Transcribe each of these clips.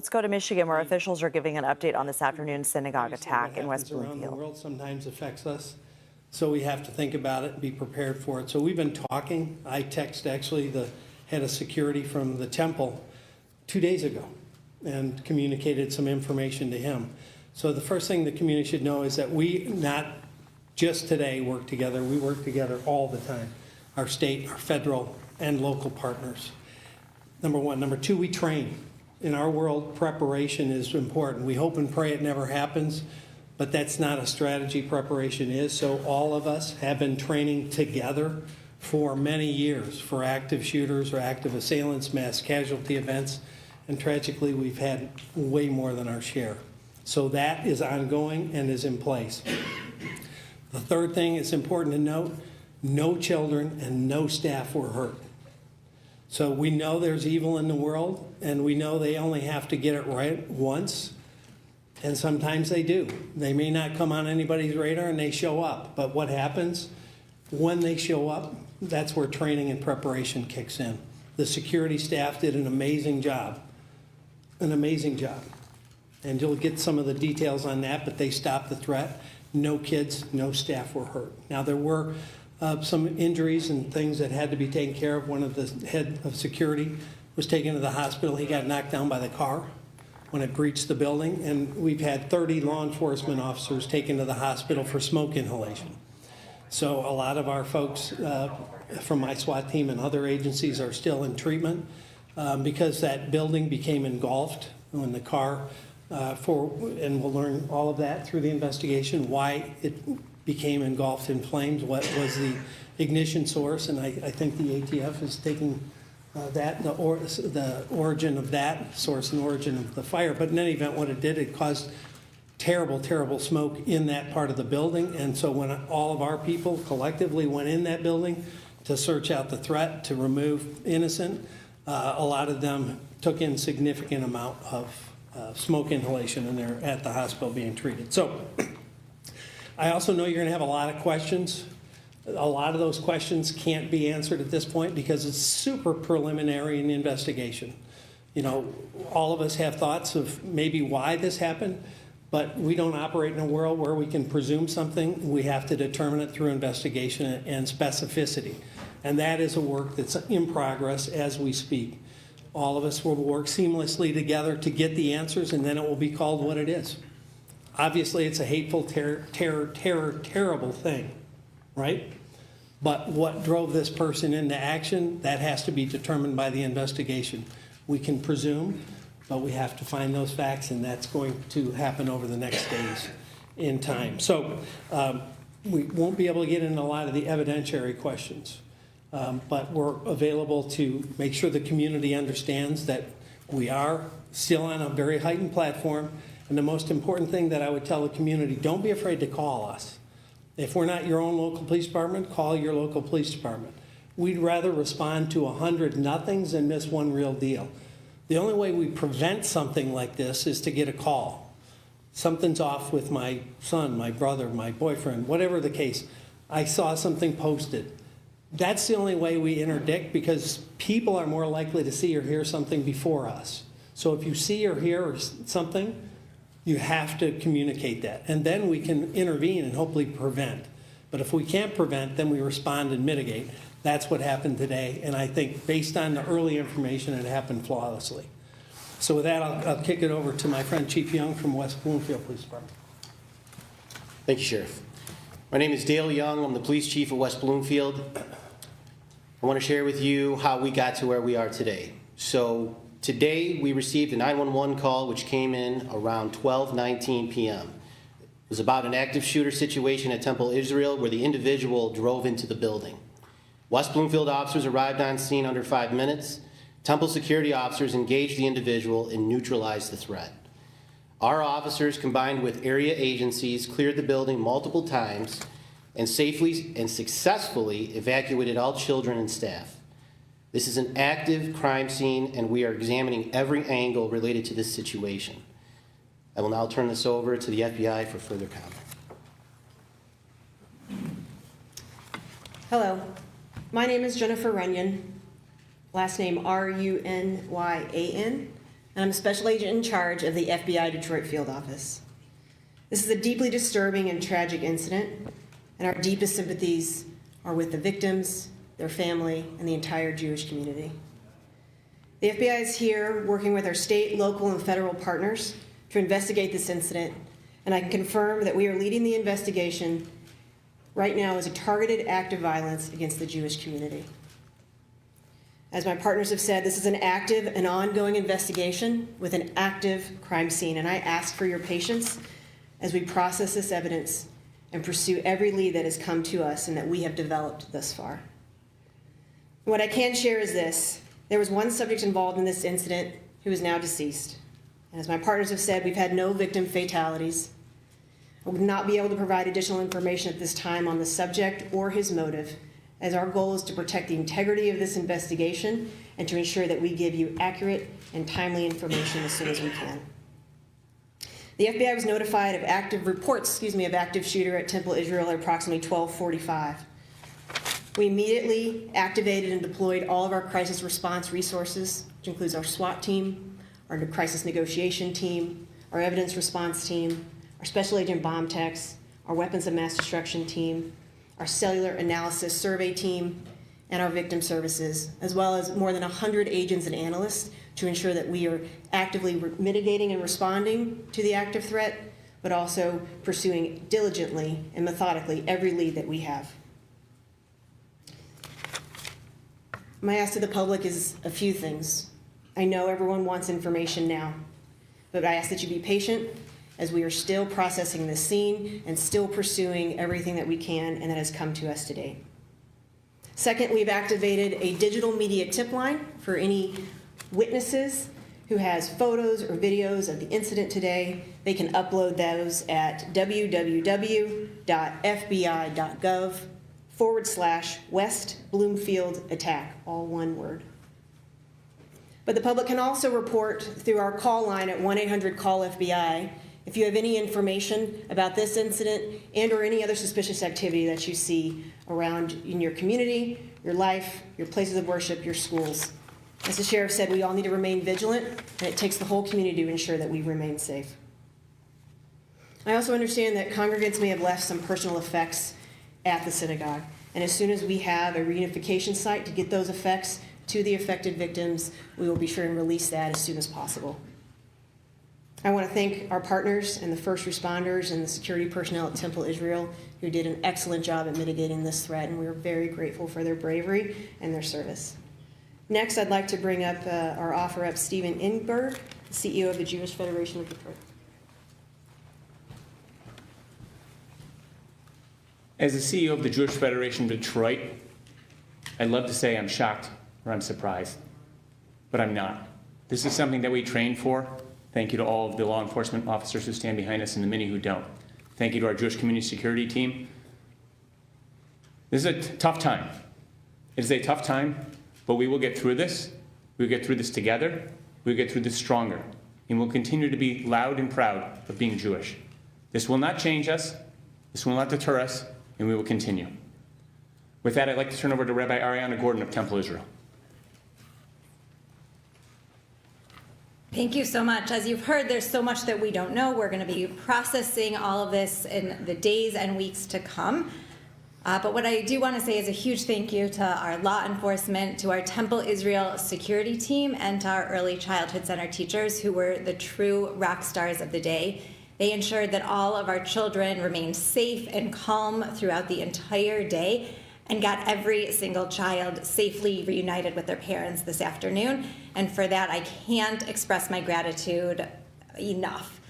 Let's go to Michigan, where officials are giving an update on this afternoon's synagogue attack in West Around the Bloomfield. world sometimes affects us, so we have to think about it and be prepared for it. So we've been talking. I texted actually the head of security from the temple 2 days ago and communicated some information to him. So the first thing the community should know is that we not just today work together, we work together all the time. Our state, our federal, and local partners. Number one. Number two, we train. In our world, preparation is important. We hope and pray it never happens, but that's not a strategy. Preparation is. So all of us have been training together for many years for active shooters or active assailants, mass casualty events, and tragically we've had way more than our share. So that is ongoing and is in place. The third thing is important to note, no children and no staff were hurt. So we know there's evil in the world, and we know they only have to get it right once, and sometimes they do. They may not come on anybody's radar, and they show up. But what happens when they show up, that's where training and preparation kicks in. The security staff did an amazing job, And you'll get some of the details on that, but they stopped the threat. No kids, no staff were hurt. Now, there were some injuries and things that had to be taken care of. One of the head of security was taken to the hospital. He got knocked down by the car when it breached the building. And we've had 30 law enforcement officers taken to the hospital for smoke inhalation. So a lot of our folks from my SWAT team and other agencies are still in treatment because that building became engulfed when the car, and we'll learn all of that through the investigation, why it became engulfed in flames, what was the ignition source, and I think the ATF is taking that, the origin of that source and origin of the fire. But in any event, what it did, it caused terrible, terrible smoke in that part of the building. And so when all of our people collectively went in that building to search out the threat, to remove innocent, a lot of them took in significant amount of smoke inhalation, and they're at the hospital being treated. So I also know you're going to have a lot of questions. A lot of those questions can't be answered at this point because it's super preliminary in the investigation. You know, all of us have thoughts of maybe why this happened, but we don't operate in a world where we can presume something. We have to determine it through investigation and specificity. And that is a work that's in progress as we speak. All of us will work seamlessly together to get the answers, and then it will be called what it is. Obviously, it's a hateful, terrible thing, right? But what drove this person into action, that has to be determined by the investigation. We can presume, but we have to find those facts, and that's going to happen over the next days in time. So we won't be able to get into a lot of the evidentiary questions, but we're available to make sure the community understands that we are still on a very heightened platform. And the most important thing that I would tell the community, don't be afraid to call us. If we're not your own local police department, call your local police department. We'd rather respond to 100 nothings than miss one real deal. The only way we prevent something like this is to get a call. Something's off with my son, my brother, my boyfriend, whatever the case. I saw something posted. That's the only way we interdict, because people are more likely to see or hear something before us. So if you see or hear something, you have to communicate that. And then we can intervene and hopefully prevent. But if we can't prevent, then we respond and mitigate. That's what happened today. And I think based on the early information, it happened flawlessly. So with that, I'll kick it over to my friend Chief Young from West Bloomfield Police Department. Thank you, Sheriff. My name is Dale Young. I'm the police chief of West Bloomfield. I want to share with you how we got to where we are today. So today we received a 911 call which came in around 12:19 p.m. It was about an active shooter situation at Temple Israel where the individual drove into the building. West Bloomfield officers arrived on scene under 5 minutes. Temple security officers engaged the individual and neutralized the threat. Our officers, combined with area agencies, cleared the building multiple times and safely and successfully evacuated all children and staff. This is an active crime scene, and we are examining every angle related to this situation. I will now turn this over to the FBI for further comment. Hello, my name is Jennifer Runyon, last name R-U-N-Y-A-N. and I'm a special agent in charge of the FBI Detroit Field Office. This is a deeply disturbing and tragic incident, and our deepest sympathies are with the victims, their family, and the entire Jewish community. The FBI is here working with our state, local, and federal partners to investigate this incident, and I can confirm that we are leading the investigation right now as a targeted act of violence against the Jewish community. As my partners have said, this is an active and ongoing investigation with an active crime scene, and I ask for your patience as we process this evidence and pursue every lead that has come to us and that we have developed thus far. What I can share is this. There was one subject involved in this incident who is now deceased. And as my partners have said, we've had no victim fatalities. I will not be able to provide additional information at this time on the subject or his motive, as our goal is to protect the integrity of this investigation and to ensure that we give you accurate and timely information as soon as we can. The FBI was notified of active shooter at Temple Israel at approximately 12:45. We immediately activated and deployed all of our crisis response resources, which includes our SWAT team, our crisis negotiation team, our evidence response team, our special agent bomb techs, our weapons of mass destruction team, our cellular analysis survey team, and our victim services, as well as more than 100 agents and analysts to ensure that we are actively mitigating and responding to the active threat, but also pursuing diligently and methodically every lead that we have. My ask to the public is a few things. I know everyone wants information now, but I ask that you be patient as we are still processing this scene and still pursuing everything that we can and that has come to us to date. Second, we've activated a digital media tip line for any witnesses who has photos or videos of the incident today. They can upload those at www.fbi.gov/West Bloomfield attack, all one word. But the public can also report through our call line at 1-800-CALL-FBI if you have any information about this incident and or any other suspicious activity that you see around in your community, your life, your places of worship, your schools. As the sheriff said, we all need to remain vigilant, and it takes the whole community to ensure that we remain safe. I also understand that congregants may have left some personal effects at the synagogue, and as soon as we have a reunification site to get those effects to the affected victims, we will be sure and release that as soon as possible. I want to thank our partners and the first responders and the security personnel at Temple Israel who did an excellent job at mitigating this threat, and we are very grateful for their bravery and their service. Next, I'd like to bring up or offer up Stephen Ingberg, the CEO of the Jewish Federation of Detroit. As the CEO of the Jewish Federation of Detroit, I'd love to say I'm shocked or I'm surprised, but I'm not. This is something that we train for. Thank you to all of the law enforcement officers who stand behind us and the many who don't. Thank you to our Jewish community security team. This is a tough time. It is a tough time, but we will get through this. We'll get through this together. We'll get through this stronger. And we'll continue to be loud and proud of being Jewish. This will not change us. This will not deter us, and we will continue. With that, I'd like to turn over to Rabbi Ariana Gordon of Temple Israel. Thank you so much. As you've heard, there's so much that we don't know. We're going to be processing all of this in the days and weeks to come. But what I do want to say is a huge thank you to our law enforcement, to our Temple Israel security team, and to our early childhood center teachers who were the true rock stars of the day. They ensured that all of our children remained safe and calm throughout the entire day and got every single child safely reunited with their parents this afternoon. And for that, I can't express my gratitude enough.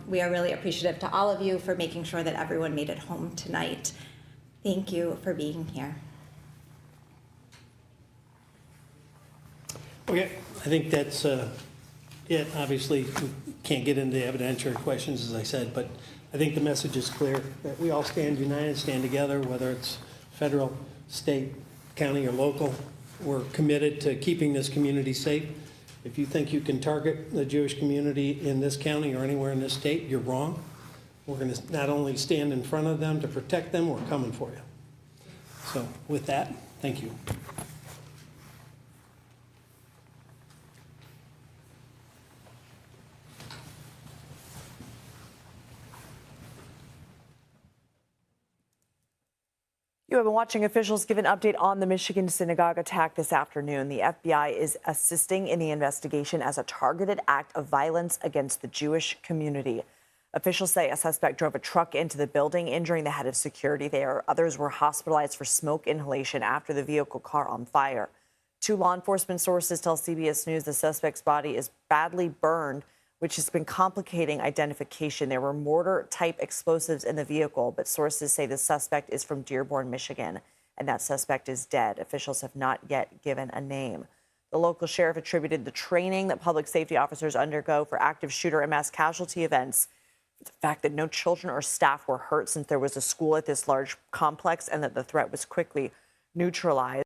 We are really appreciative to all of you for making sure that everyone made it home tonight. Thank you for being here. Okay, I think that's it. Obviously, we can't get into the evidentiary questions, as I said, but I think the message is clear that we all stand united, stand together, whether it's federal, state, county, or local. We're committed to keeping this community safe. If you think you can target the Jewish community in this county or anywhere in this state, you're wrong. We're going to not only stand in front of them to protect them, we're coming for you. So with that, thank you. You have been watching officials give an update on the Michigan synagogue attack this afternoon. The FBI is assisting in the investigation as a targeted act of violence against the Jewish community. Officials say a suspect drove a truck into the building, injuring the head of security there. Others were hospitalized for smoke inhalation after the vehicle caught on fire. Two law enforcement sources tell CBS News the suspect's body is badly burned, which has been complicating identification. There were mortar-type explosives in the vehicle, but sources say the suspect is from Dearborn, Michigan, and that suspect is dead. Officials have not yet given a name. The local sheriff attributed the training that public safety officers undergo for active shooter and mass casualty events to the fact that no children or staff were hurt since there was a school at this large complex and that the threat was quickly neutralized.